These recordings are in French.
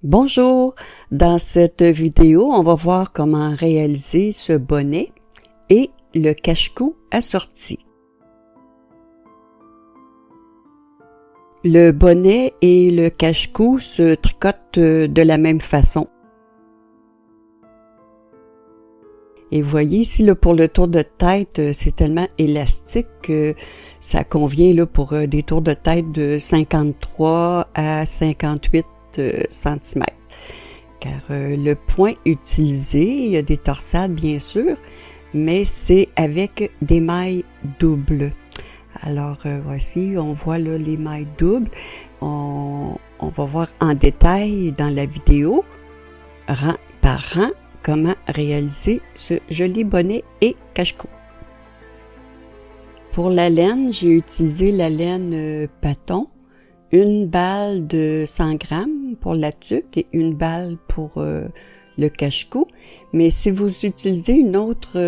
Bonjour! Dans cette vidéo, on va voir comment réaliser ce bonnet et le cache-cou assorti. Le bonnet et le cache-cou se tricotent de la même façon. Et vous voyez ici, là, pour le tour de tête, c'est tellement élastique que ça convient là, pour des tours de tête de 53 à 58 cm. Car le point utilisé, il y a des torsades bien sûr, mais c'est avec des mailles doubles. Alors voici, on voit là les mailles doubles. On va voir en détail dans la vidéo, rang par rang, comment réaliser ce joli bonnet et cache-cou. Pour la laine, j'ai utilisé la laine Paton, une balle de 100 grammes pour la tuque et une balle pour le cache-cou. Mais si vous utilisez une autre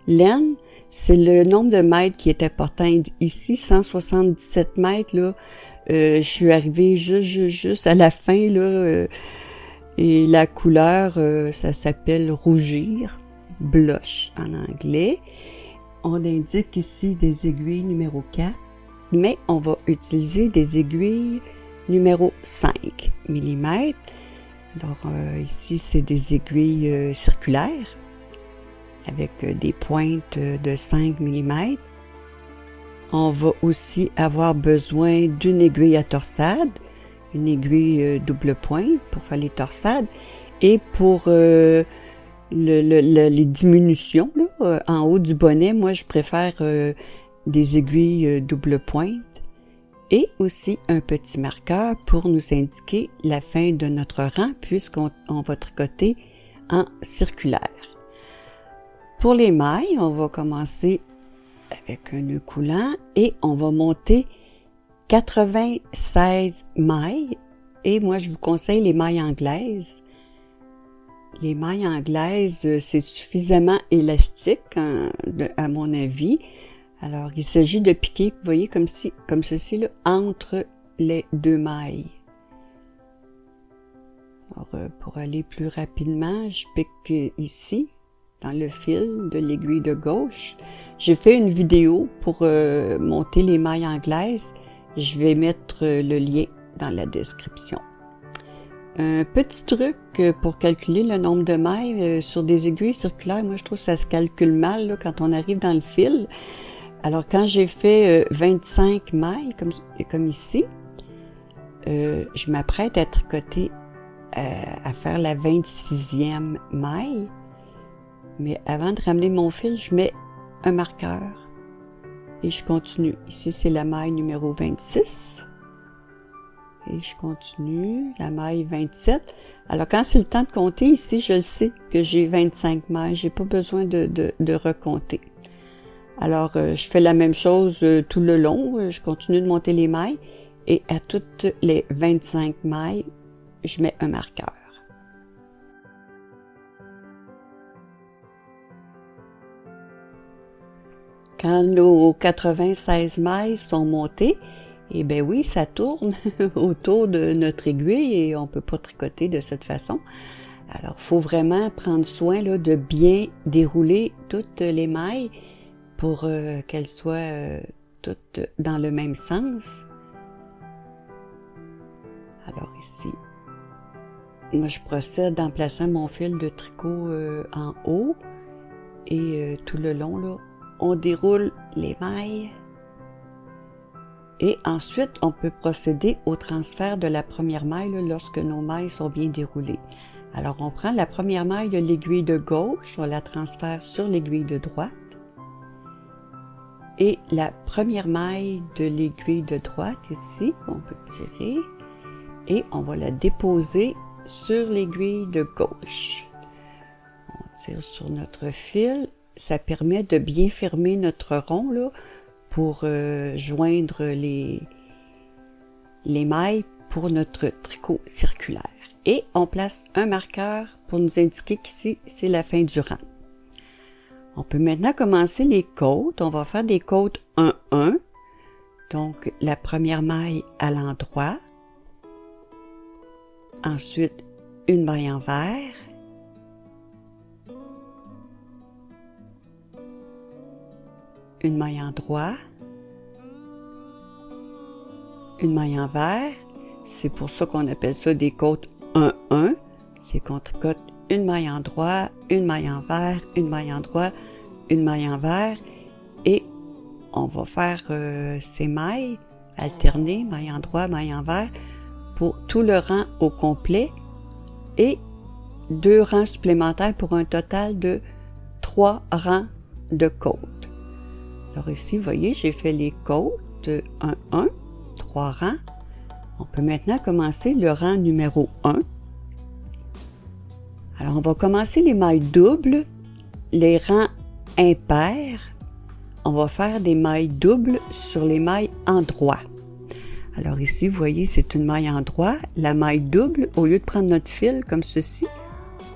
laine, c'est le nombre de mètres qui est important. Ici, 177 mètres, là, je suis arrivée juste à la fin, là, et la couleur, ça s'appelle rougir, blush en anglais. On indique ici des aiguilles numéro 4, mais on va utiliser des aiguilles numéro 5 mm. Alors ici, c'est des aiguilles circulaires avec des pointes de 5 mm. On va aussi avoir besoin d'une aiguille à torsade, une aiguille double pointe pour faire les torsades, et pour les diminutions là, en haut du bonnet, moi je préfère des aiguilles double pointe et aussi un petit marqueur pour nous indiquer la fin de notre rang puisqu'on va tricoter en circulaire. Pour les mailles, on va commencer avec un nœud coulant et on va monter 96 mailles, et moi je vous conseille les mailles anglaises. Les mailles anglaises, c'est suffisamment élastique à mon avis. Alors il s'agit de piquer, vous voyez, comme ceci là, entre les deux mailles. Alors pour aller plus rapidement, je pique ici dans le fil de l'aiguille de gauche. J'ai fait une vidéo pour monter les mailles anglaises. Je vais mettre le lien dans la description. Un petit truc pour calculer le nombre de mailles sur des aiguilles circulaires, moi je trouve que ça se calcule mal là, quand on arrive dans le fil. Alors quand j'ai fait 25 mailles comme ici, je m'apprête à tricoter, à faire la 26e maille. Mais avant de ramener mon fil, je mets un marqueur et je continue. Ici, c'est la maille numéro 26. Et je continue, la maille 27. Alors, quand c'est le temps de compter, ici, je le sais que j'ai 25 mailles. J'ai pas besoin de recompter. Alors, je fais la même chose tout le long. Je continue de monter les mailles. Et à toutes les 25 mailles, je mets un marqueur. Quand nos 96 mailles sont montées, eh bien oui, ça tourne autour de notre aiguille et on peut pas tricoter de cette façon. Alors, il faut vraiment prendre soin là, de bien dérouler toutes les mailles pour qu'elles soient toutes dans le même sens. Alors ici, moi je procède en plaçant mon fil de tricot en haut et tout le long là, on déroule les mailles et ensuite on peut procéder au transfert de la première maille là, lorsque nos mailles sont bien déroulées. Alors on prend la première maille de l'aiguille de gauche, on la transfère sur l'aiguille de droite et la première maille de l'aiguille de droite ici, on peut tirer et on va la déposer sur l'aiguille de gauche. On tire sur notre fil. Ça permet de bien fermer notre rond là, pour joindre les mailles pour notre tricot circulaire. Et on place un marqueur pour nous indiquer qu'ici, c'est la fin du rang. On peut maintenant commencer les côtes. On va faire des côtes 1-1. Donc, la première maille à l'endroit. Ensuite, une maille envers. Une maille en droit. Une maille envers. C'est pour ça qu'on appelle ça des côtes 1-1. C'est qu'on tricote une maille en droit, une maille envers, une maille en droit, une maille envers. Et on va faire ces mailles alternées, maille en droit, maille envers, pour tout le rang au complet et 2 rangs supplémentaires pour un total de 3 rangs de côtes. Alors ici, vous voyez, j'ai fait les côtes 1-1, 3 rangs. On peut maintenant commencer le rang numéro 1. Alors, on va commencer les mailles doubles, les rangs impairs. On va faire des mailles doubles sur les mailles en droit. Alors ici, vous voyez, c'est une maille en droit. La maille double, au lieu de prendre notre fil comme ceci,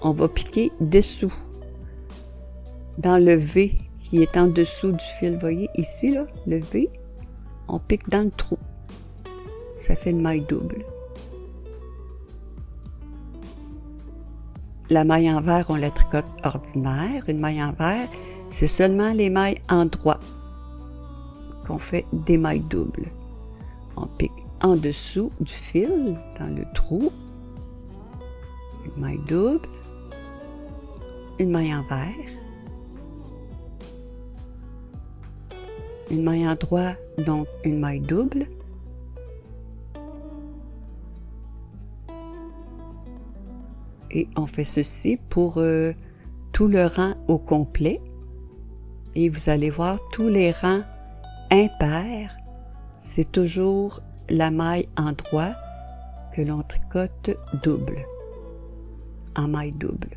on va piquer dessous, dans le V qui est en dessous du fil. Vous voyez, ici, là, le V, on pique dans le trou. Ça fait une maille double. La maille envers, on la tricote ordinaire. Une maille envers, c'est seulement les mailles en droit qu'on fait des mailles doubles. On pique en dessous du fil, dans le trou. Une maille double. Une maille envers. Une maille en droit, donc une maille double. Et on fait ceci pour tout le rang au complet. Et vous allez voir, tous les rangs impairs, c'est toujours la maille en droit que l'on tricote double, en maille double.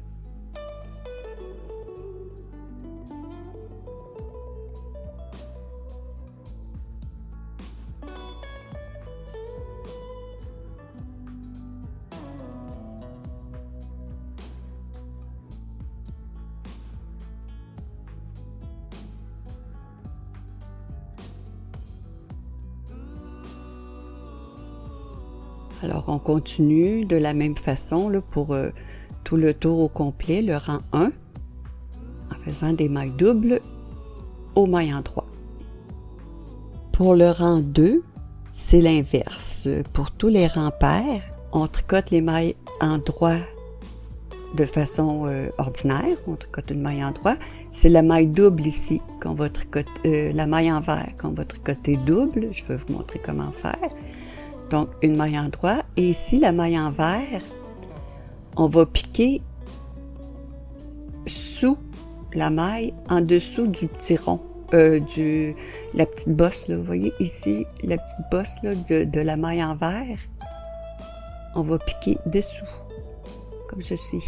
Alors, on continue de la même façon là, pour tout le tour au complet, le rang 1, en faisant des mailles doubles aux mailles en droit. Pour le rang 2, c'est l'inverse. Pour tous les rangs pairs, on tricote les mailles en droit de façon ordinaire. On tricote une maille en droit. C'est la maille double ici qu'on va tricoter, la maille envers qu'on va tricoter double. Je vais vous montrer comment faire. Donc, une maille en droit. Et ici, la maille envers, on va piquer sous la maille, en dessous du petit rond, la petite bosse, là. Vous voyez ici, la petite bosse là, de la maille envers. On va piquer dessous, comme ceci.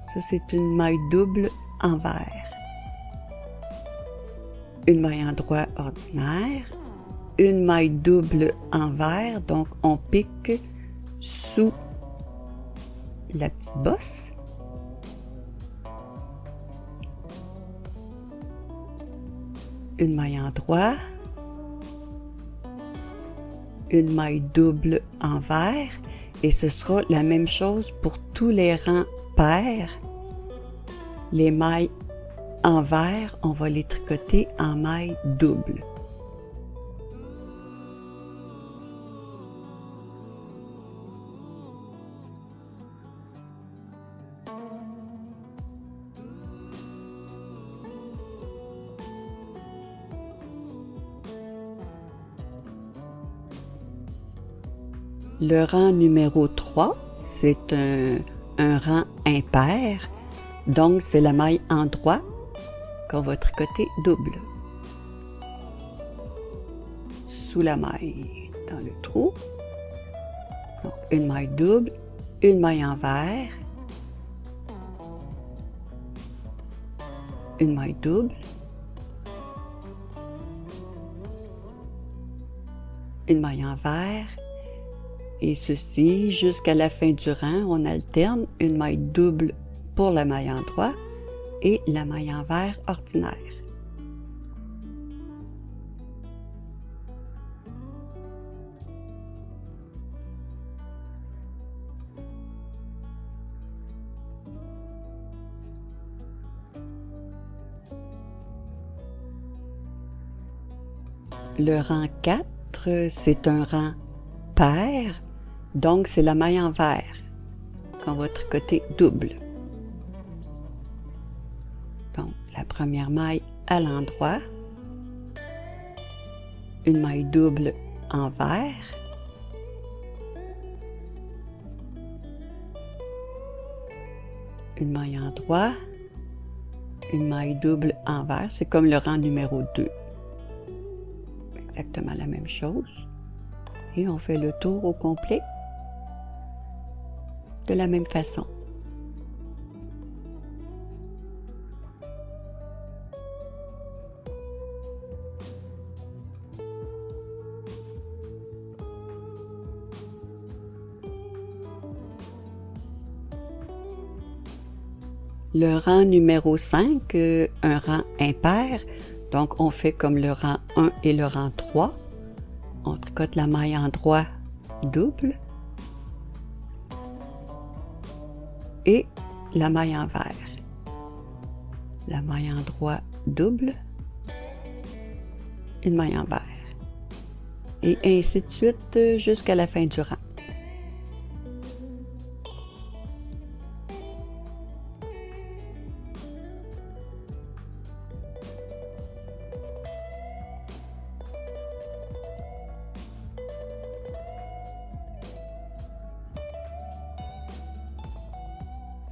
Ça, c'est une maille double envers. Une maille en droit ordinaire. Une maille double envers, donc on pique sous la petite bosse. Une maille en droit. Une maille double envers. Et ce sera la même chose pour tous les rangs pairs. Les mailles envers, on va les tricoter en maille double. Le rang numéro 3, c'est un rang impair, donc c'est la maille en droit qu'on va tricoter double. Sous la maille, dans le trou. Donc une maille double, une maille envers, une maille double, une maille envers, et ceci, jusqu'à la fin du rang, on alterne une maille double pour la maille en droit et la maille envers ordinaire. Le rang 4, c'est un rang pair, donc c'est la maille envers qu'on va tricoter double. Donc, la première maille à l'endroit, une maille double envers, une maille endroit, une maille double envers, c'est comme le rang numéro 2. Exactement la même chose. Et on fait le tour au complet de la même façon. Le rang numéro 5, un rang impair, donc on fait comme le rang 1 et le rang 3. On tricote la maille endroit double et la maille envers. La maille endroit double, une maille envers. Et ainsi de suite jusqu'à la fin du rang.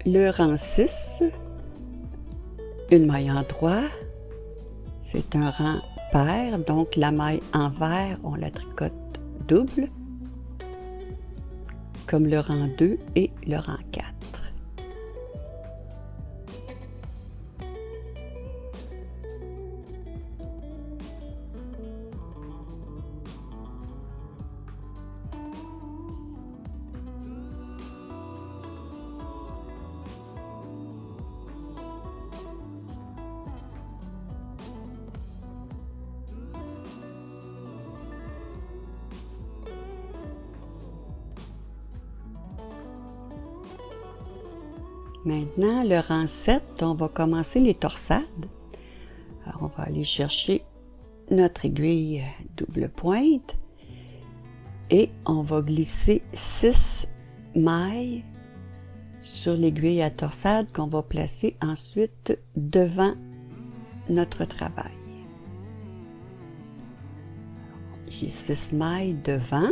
Le rang 6, une maille endroit, c'est un rang pair, donc la maille envers, on la tricote double, comme le rang 2 et le rang 4. Maintenant, le rang 7, on va commencer les torsades. Alors, on va aller chercher notre aiguille double pointe et on va glisser 6 mailles sur l'aiguille à torsade qu'on va placer ensuite devant notre travail. J'ai 6 mailles devant.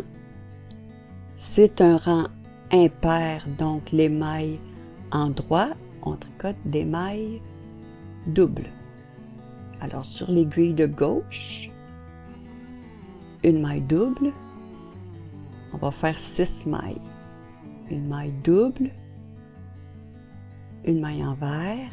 C'est un rang impair, donc les mailles endroit, on tricote des mailles doubles. Alors sur l'aiguille de gauche, une maille double, on va faire 6 mailles. Une maille double, une maille envers,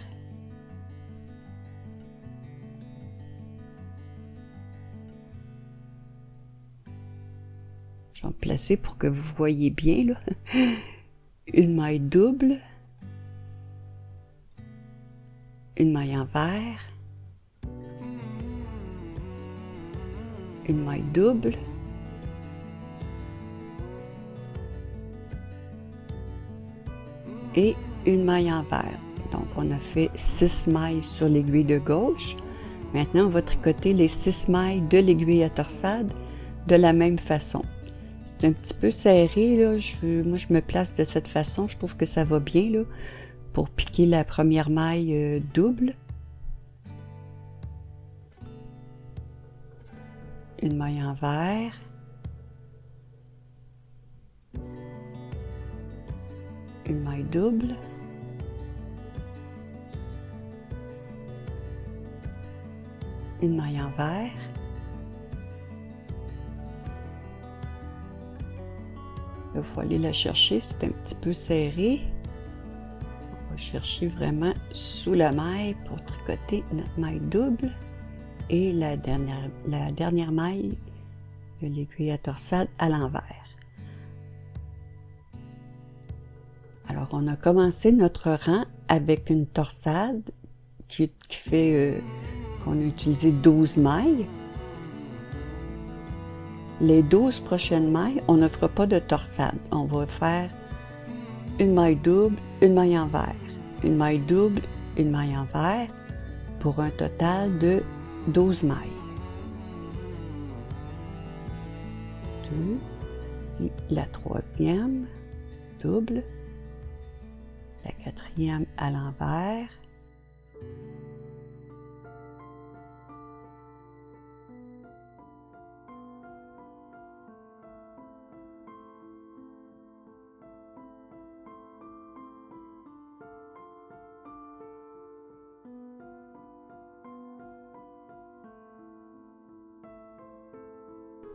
je vais me placer pour que vous voyez bien là. Une maille double, une maille envers, une maille double, et une maille envers. Donc on a fait 6 mailles sur l'aiguille de gauche. Maintenant on va tricoter les 6 mailles de l'aiguille à torsade de la même façon. C'est un petit peu serré là, moi je me place de cette façon, je trouve que ça va bien là. Pour piquer la première maille double, une maille envers, une maille double, une maille envers, il faut aller la chercher, c'est un petit peu serré. Chercher vraiment sous la maille pour tricoter notre maille double et la dernière maille de l'aiguille à torsade à l'envers. Alors on a commencé notre rang avec une torsade qui fait qu'on a utilisé 12 mailles. Les 12 prochaines mailles, on ne fera pas de torsade. On va faire une maille double, une maille envers, une maille double, une maille envers, pour un total de 12 mailles. 2, ici la troisième, double, la quatrième à l'envers,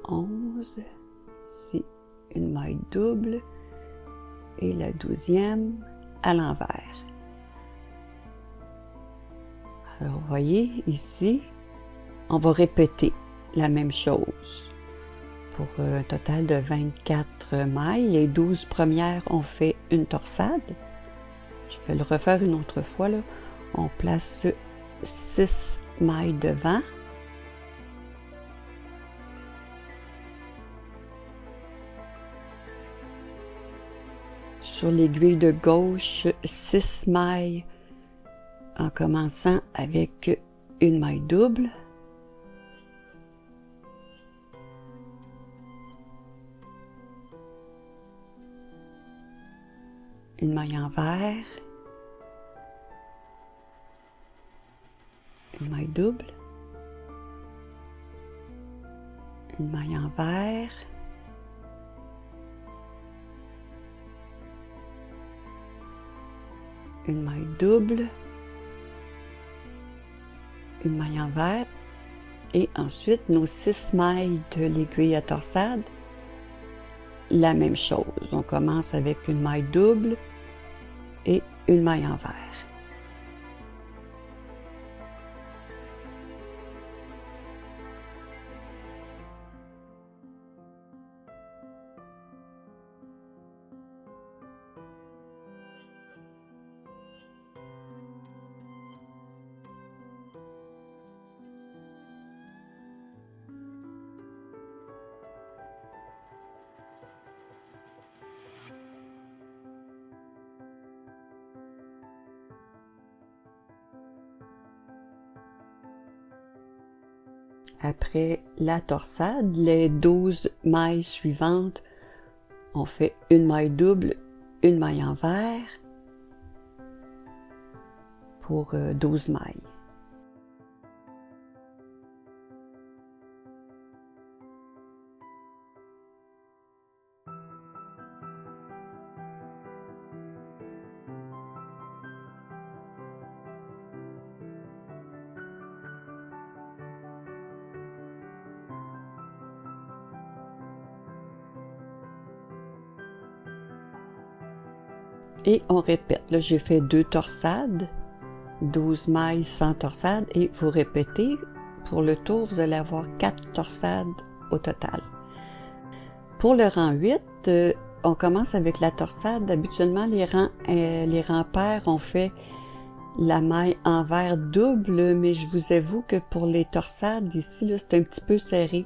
onze, ici une maille double et la douzième à l'envers. Alors, vous voyez, ici, on va répéter la même chose. Pour un total de 24 mailles, les 12 premières, on fait une torsade. Je vais le refaire une autre fois, là. On place 6 mailles devant. Sur l'aiguille de gauche, 6 mailles en commençant avec une maille double. Une maille envers. Une maille double. Une maille envers. Une maille double, une maille envers et ensuite nos 6 mailles de l'aiguille à torsade, la même chose. On commence avec une maille double et une maille envers. Après la torsade, les 12 mailles suivantes, on fait une maille double, une maille envers pour 12 mailles. Et on répète. Là, j'ai fait 2 torsades, 12 mailles sans torsade et vous répétez. Pour le tour, vous allez avoir 4 torsades au total. Pour le rang 8, on commence avec la torsade. Habituellement, les rangs pairs, on fait la maille envers double, mais je vous avoue que pour les torsades ici, là, c'est un petit peu serré.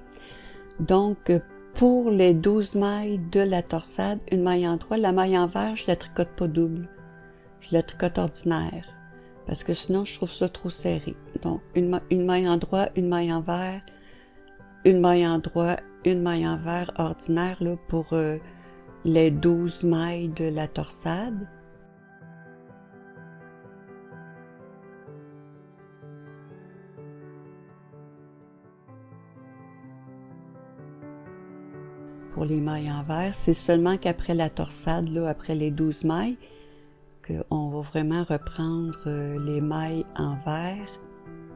Donc, pour les 12 mailles de la torsade, une maille en droit, la maille envers, je la tricote pas double. Je la tricote ordinaire. Parce que sinon, je trouve ça trop serré. Donc, une maille en droit, une maille envers, une maille en droit, une maille envers ordinaire là, pour les 12 mailles de la torsade. Pour les mailles envers, c'est seulement qu'après la torsade, là, après les 12 mailles, qu'on va vraiment reprendre les mailles envers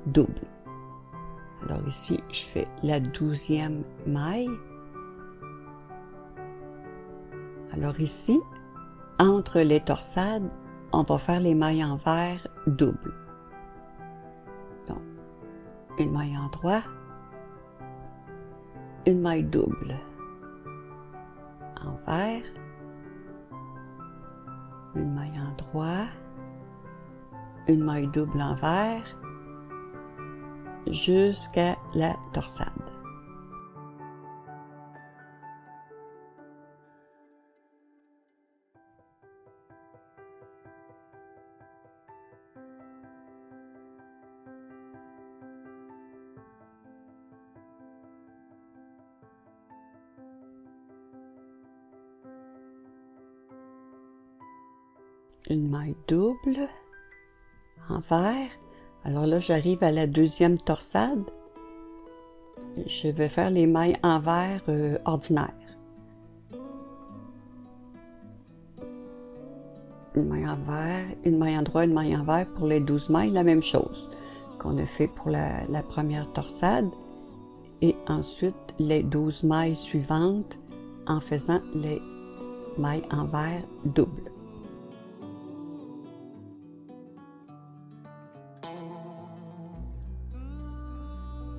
double. Alors ici, je fais la 12e maille. Alors ici, entre les torsades, on va faire les mailles envers double. Donc, une maille en droit, une maille double. Envers, une maille en droit, une maille double envers, jusqu'à la torsade. une maille double, envers. Alors là, j'arrive à la deuxième torsade. Je vais faire les mailles envers ordinaires. Une maille envers, une maille endroit, une maille envers pour les 12 mailles, la même chose qu'on a fait pour la première torsade. Et ensuite, les 12 mailles suivantes en faisant les mailles envers doubles.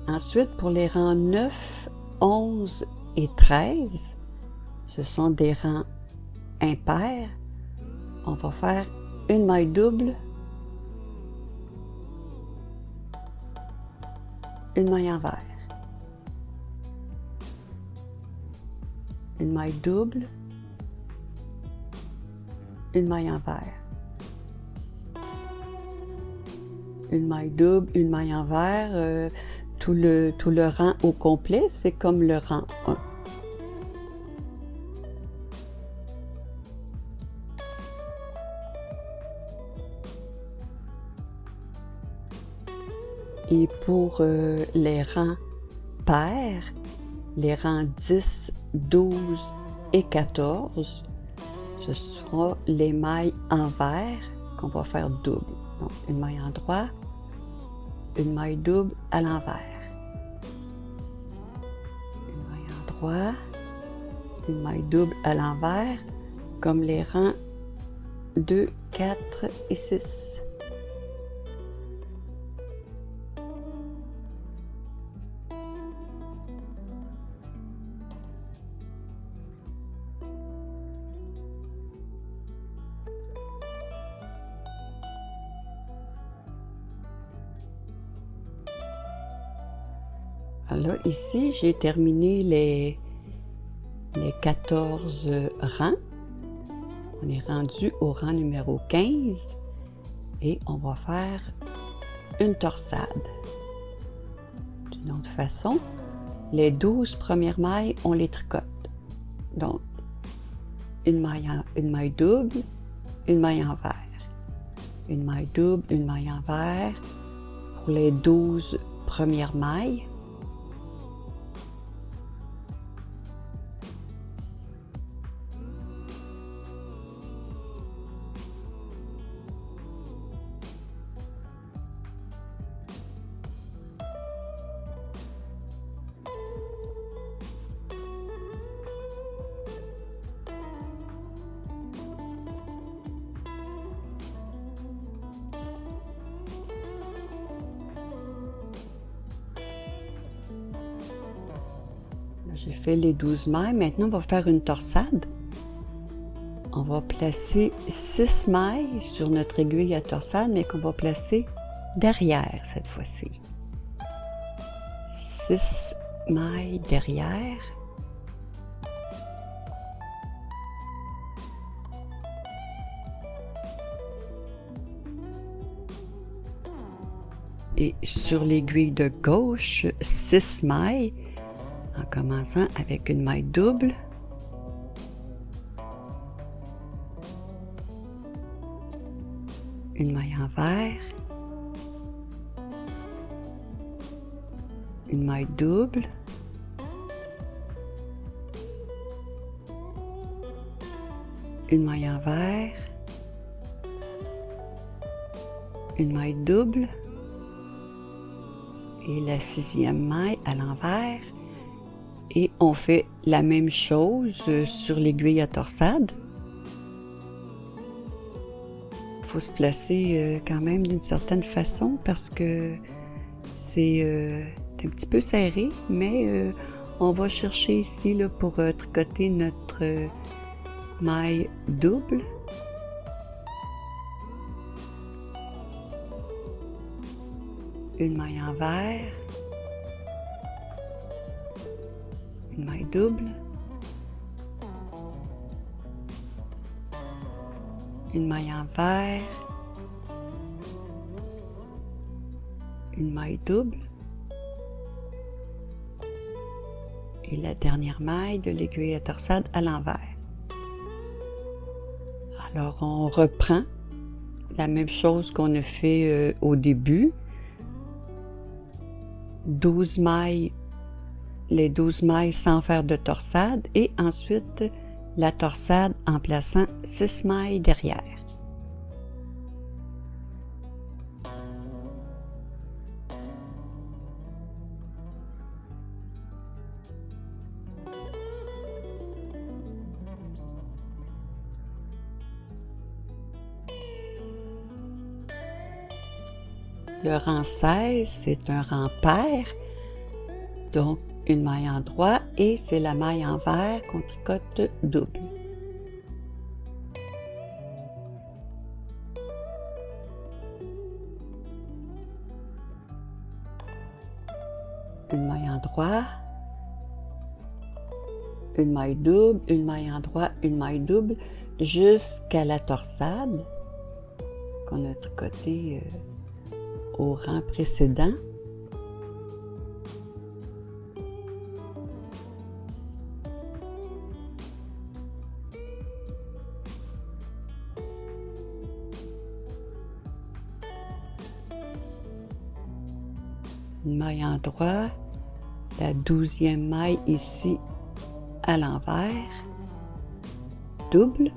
Ensuite, pour les rangs 9, 11 et 13, ce sont des rangs impairs. On va faire une maille double, une maille envers, une maille double, une maille envers, une maille double, une maille envers. Tout le rang au complet, c'est comme le rang 1. Et pour les rangs pairs, les rangs 10, 12 et 14, ce sera les mailles envers qu'on va faire double. Donc, une maille en droit, une maille double à l'envers. Une maille en droit, une maille double à l'envers, comme les rangs 2, 4 et 6. Alors là, ici, j'ai terminé les 14 rangs. On est rendu au rang numéro 15 et on va faire une torsade. D'une autre façon, les 12 premières mailles, on les tricote. Donc, une maille double, une maille envers. Une maille double, une maille envers pour les 12 premières mailles. J'ai fait les 12 mailles. Maintenant, on va faire une torsade. On va placer 6 mailles sur notre aiguille à torsade, mais qu'on va placer derrière cette fois-ci. 6 mailles derrière. Et sur l'aiguille de gauche, 6 mailles, en commençant avec une maille double, une maille envers, une maille double, une maille envers, une maille double et la 6e maille à l'envers. Et on fait la même chose sur l'aiguille à torsade. Il faut se placer quand même d'une certaine façon parce que c'est un petit peu serré, mais on va chercher ici là, pour tricoter notre maille double. Une maille envers. Une maille double, une maille envers, une maille double et la dernière maille de l'aiguille à torsade à l'envers. Alors on reprend la même chose qu'on a fait au début. 12 mailles, les 12 mailles sans faire de torsade et ensuite la torsade en plaçant 6 mailles derrière. Le rang 16, c'est un rang pair, donc une maille en droit et c'est la maille envers qu'on tricote double. Une maille en droit, une maille double, une maille en droit, une maille double, jusqu'à la torsade qu'on a tricoté au rang précédent. Une maille en droit, la 12e maille ici à l'envers, double.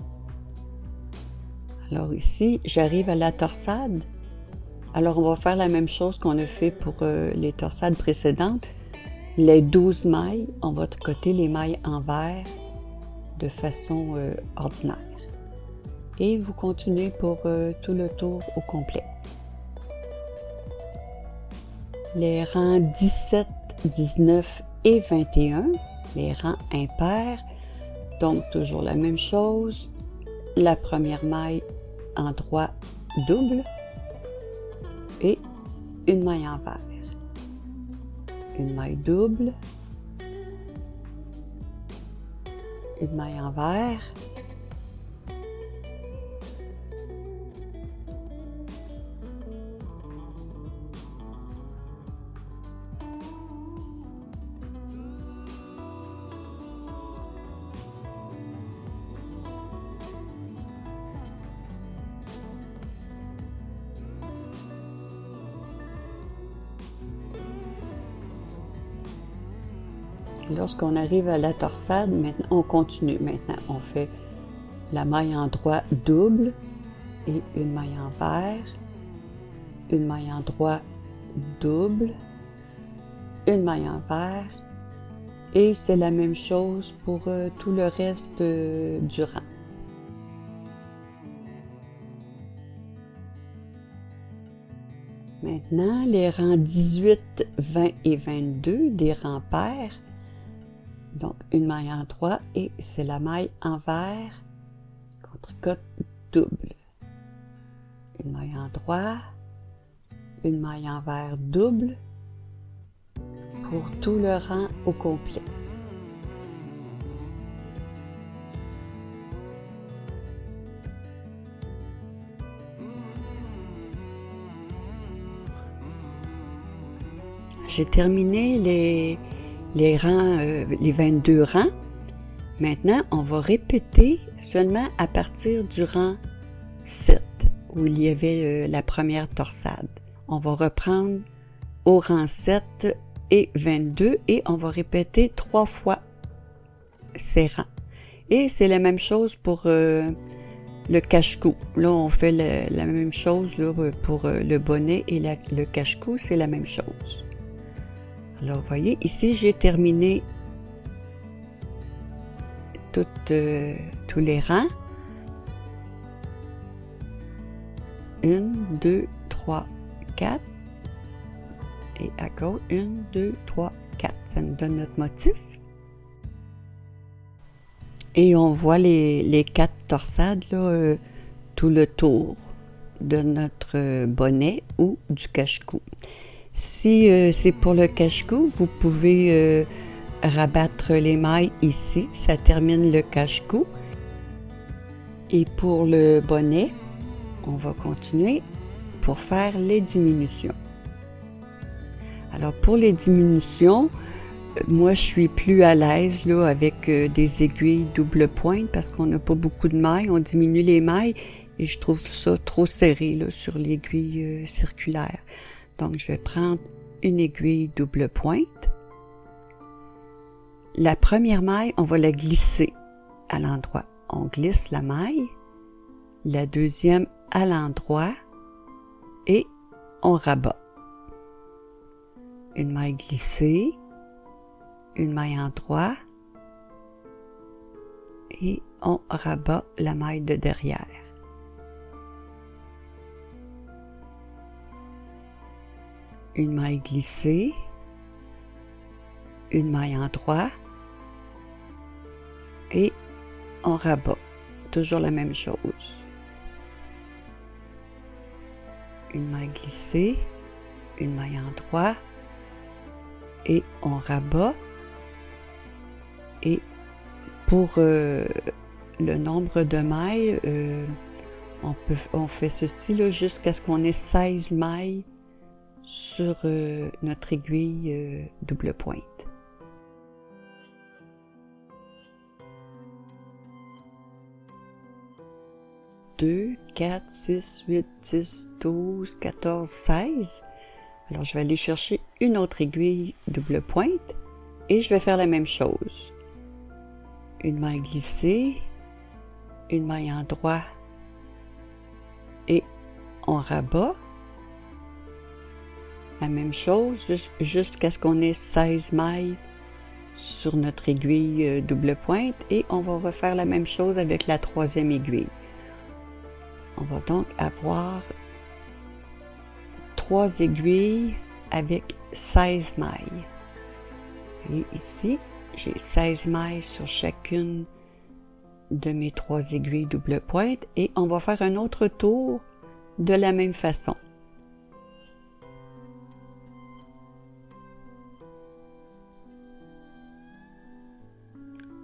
Alors ici, j'arrive à la torsade. Alors, on va faire la même chose qu'on a fait pour les torsades précédentes. Les 12 mailles, on va tricoter les mailles envers de façon ordinaire. Et vous continuez pour tout le tour au complet. Les rangs 17, 19 et 21, les rangs impairs, donc toujours la même chose. La première maille en droit double. Et une maille envers, une maille double, une maille envers, lorsqu'on arrive à la torsade, maintenant on continue. Maintenant, on fait la maille en droit double et une maille envers, une maille en droit double, une maille envers et c'est la même chose pour tout le reste du rang. Maintenant, les rangs 18, 20 et 22, des rangs pairs. Donc, une maille en droit et c'est la maille envers qu'on tricote double. Une maille en droit, une maille envers double pour tout le rang au complet. J'ai terminé les rangs, les 22 rangs. Maintenant, on va répéter seulement à partir du rang 7, où il y avait la première torsade. On va reprendre au rang 7 et 22 et on va répéter 3 fois ces rangs. Et c'est la même chose pour le cache-cou. Là, on fait la même chose là, pour le bonnet et le cache-cou, c'est la même chose. Alors, vous voyez, ici, j'ai terminé tous les rangs. 1, 2, 3, 4. Et à gauche, 1, 2, 3, 4. Ça nous donne notre motif. Et on voit les 4 torsades, là, tout le tour de notre bonnet ou du cache-cou. Si c'est pour le cache-cou, vous pouvez rabattre les mailles ici, ça termine le cache-cou. Et pour le bonnet, on va continuer pour faire les diminutions. Alors pour les diminutions, moi je suis plus à l'aise là avec des aiguilles double pointe parce qu'on n'a pas beaucoup de mailles. On diminue les mailles et je trouve ça trop serré là, sur l'aiguille circulaire. Donc, je vais prendre une aiguille double pointe. La première maille, on va la glisser à l'endroit. On glisse la maille, la deuxième à l'endroit et on rabat. Une maille glissée, une maille en droit et on rabat la maille de derrière. Une maille glissée, une maille en droit et on rabat. Toujours la même chose. Une maille glissée, une maille en droit et on rabat. Et pour le nombre de mailles, on fait ceci là, jusqu'à ce qu'on ait 16 mailles sur notre aiguille double pointe. 2, 4, 6, 8, 10, 12, 14, 16. Alors, je vais aller chercher une autre aiguille double pointe et je vais faire la même chose. Une maille glissée, une maille en droit et on rabat. La même chose jusqu'à ce qu'on ait 16 mailles sur notre aiguille double pointe et on va refaire la même chose avec la troisième aiguille. On va donc avoir 3 aiguilles avec 16 mailles. Et ici, j'ai 16 mailles sur chacune de mes 3 aiguilles double pointe et on va faire un autre tour de la même façon.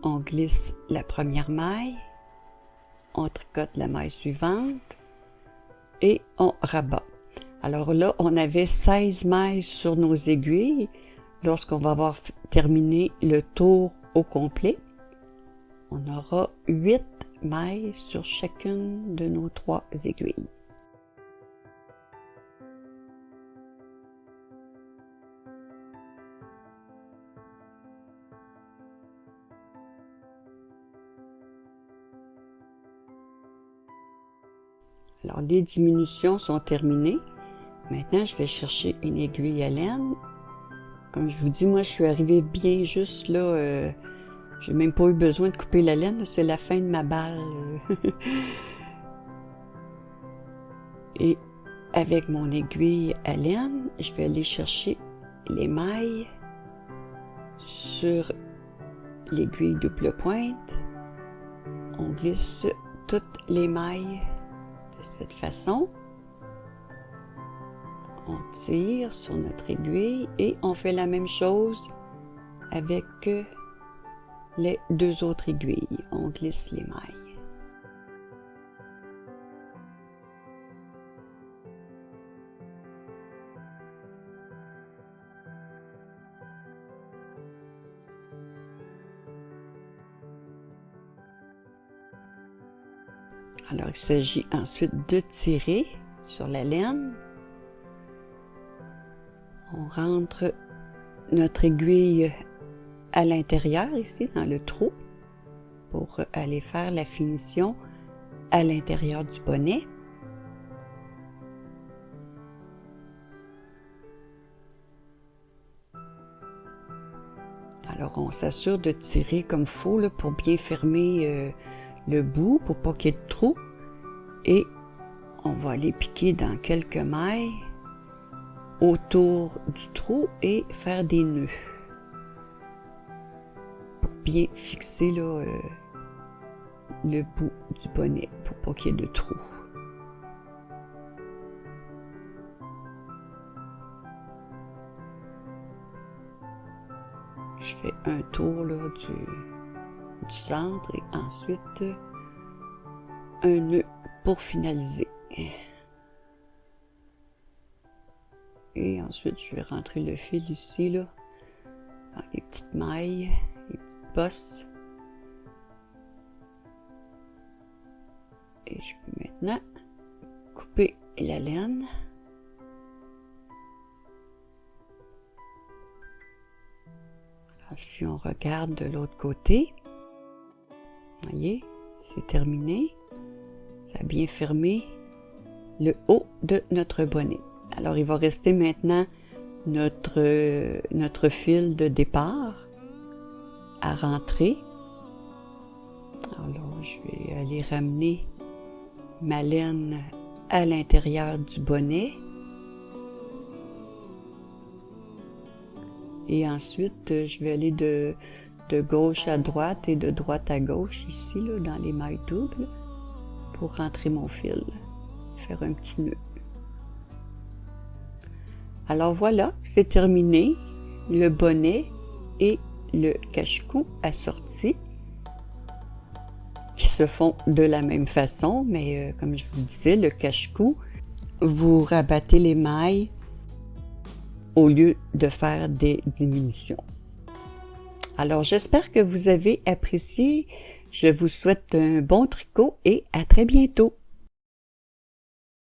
On glisse la première maille, on tricote la maille suivante et on rabat. Alors là, on avait 16 mailles sur nos aiguilles. Lorsqu'on va avoir terminé le tour au complet, on aura 8 mailles sur chacune de nos 3 aiguilles. Alors, les diminutions sont terminées. Maintenant, je vais chercher une aiguille à laine. Comme je vous dis, moi, je suis arrivée bien juste là. J'ai même pas eu besoin de couper la laine. C'est la fin de ma balle. Et avec mon aiguille à laine, je vais aller chercher les mailles sur l'aiguille double pointe. On glisse toutes les mailles de cette façon. On tire sur notre aiguille et on fait la même chose avec les 2 autres aiguilles. On glisse les mailles. Alors, il s'agit ensuite de tirer sur la laine. On rentre notre aiguille à l'intérieur, ici, dans le trou, pour aller faire la finition à l'intérieur du bonnet. Alors, on s'assure de tirer comme il faut là, pour bien fermer le bout, pour pas qu'il y ait de trou. Et on va aller piquer dans quelques mailles autour du trou et faire des nœuds pour bien fixer là, le bout du bonnet pour pas qu'il y ait de trou. Je fais un tour là, du centre et ensuite un nœud pour finaliser. Et ensuite, je vais rentrer le fil ici, là, dans les petites mailles, les petites bosses. Et je peux mettre maintenant couper la laine. Alors, si on regarde de l'autre côté, voyez, c'est terminé. Ça a bien fermé le haut de notre bonnet. Alors, il va rester maintenant notre fil de départ à rentrer. Alors là, je vais aller ramener ma laine à l'intérieur du bonnet. Et ensuite, je vais aller de gauche à droite et de droite à gauche, ici, là, dans les mailles doubles, pour rentrer mon fil, faire un petit nœud. Alors voilà, c'est terminé, le bonnet et le cache-cou assortis, qui se font de la même façon, mais comme je vous disais, le cache-cou, vous rabattez les mailles au lieu de faire des diminutions. Alors, j'espère que vous avez apprécié. Je vous souhaite un bon tricot et à très bientôt.